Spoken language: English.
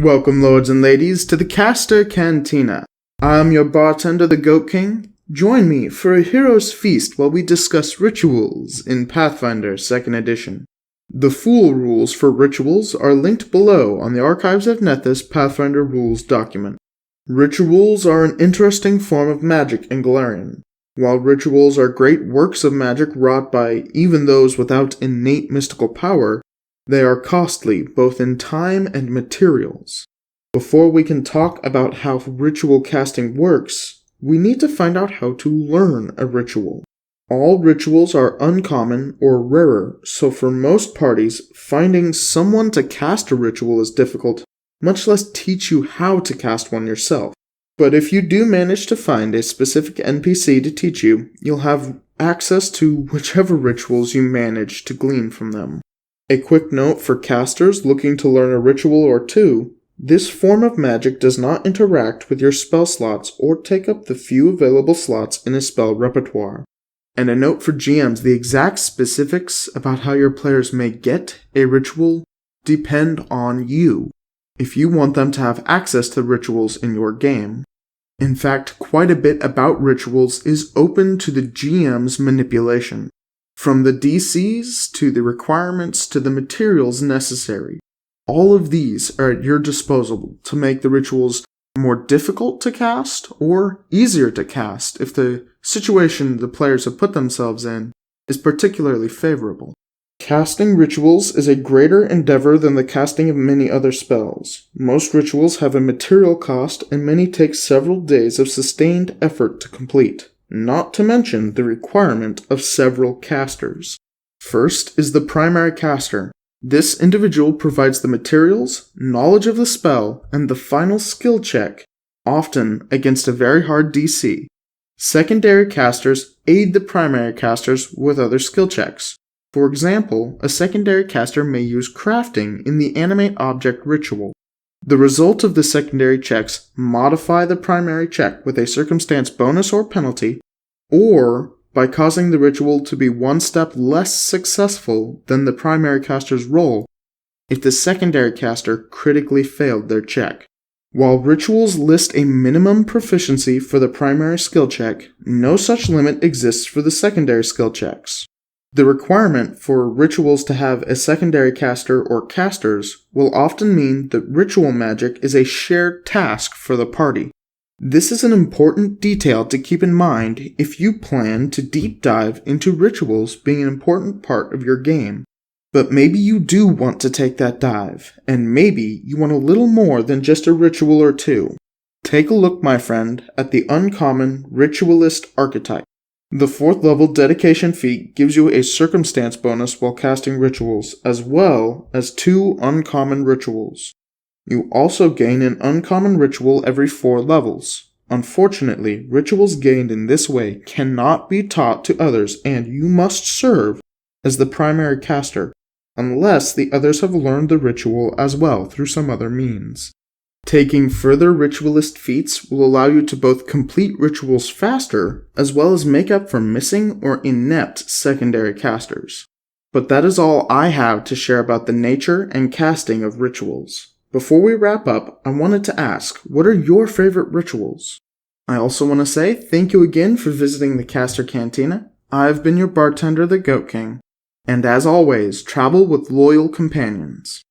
Welcome, lords and ladies, to the Caster Cantina. I'm your bartender, the Goat King. Join me for a hero's feast while we discuss rituals in Pathfinder 2nd Edition. The full rules for rituals are linked below on the Archives of Nethys Pathfinder Rules document. Rituals are an interesting form of magic in Golarion. While rituals are great works of magic wrought by even those without innate mystical power, they are costly both in time and materials. Before we can talk about how ritual casting works, we need to find out how to learn a ritual. All rituals are uncommon or rarer, so for most parties, finding someone to cast a ritual is difficult, much less teach you how to cast one yourself. But if you do manage to find a specific NPC to teach you, you'll have access to whichever rituals you manage to glean from them. A quick note for casters looking to learn a ritual or two: this form of magic does not interact with your spell slots or take up the few available slots in a spell repertoire. And a note for GMs: the exact specifics about how your players may get a ritual depend on you, if you want them to have access to rituals in your game. In fact, quite a bit about rituals is open to the GM's manipulation, from the DCs to the requirements to the materials necessary. All of these are at your disposal to make the rituals more difficult to cast or easier to cast if the situation the players have put themselves in is particularly favorable. Casting rituals is a greater endeavor than the casting of many other spells. Most rituals have a material cost, and many take several days of sustained effort to complete, not to mention the requirement of several casters. First is the primary caster. This individual provides the materials, knowledge of the spell, and the final skill check, often against a very hard DC. Secondary casters aid the primary casters with other skill checks. For example, a secondary caster may use crafting in the animate object ritual. The result of the secondary checks modify the primary check with a circumstance bonus or penalty, or by causing the ritual to be one step less successful than the primary caster's roll if the secondary caster critically failed their check. While rituals list a minimum proficiency for the primary skill check, no such limit exists for the secondary skill checks. The requirement for rituals to have a secondary caster or casters will often mean that ritual magic is a shared task for the party. This is an important detail to keep in mind if you plan to deep dive into rituals being an important part of your game. But maybe you do want to take that dive, and maybe you want a little more than just a ritual or two. Take a look, my friend, at the uncommon Ritualist archetype. The 4th level dedication feat gives you a circumstance bonus while casting rituals, as well as 2 uncommon rituals. You also gain an uncommon ritual every 4 levels. Unfortunately, rituals gained in this way cannot be taught to others, and you must serve as the primary caster, unless the others have learned the ritual as well through some other means. Taking further ritualist feats will allow you to both complete rituals faster, as well as make up for missing or inept secondary casters. But that is all I have to share about the nature and casting of rituals. Before we wrap up, I wanted to ask, what are your favorite rituals? I also want to say thank you again for visiting the Caster Cantina. I've been your bartender, the Goat King, and as always, travel with loyal companions.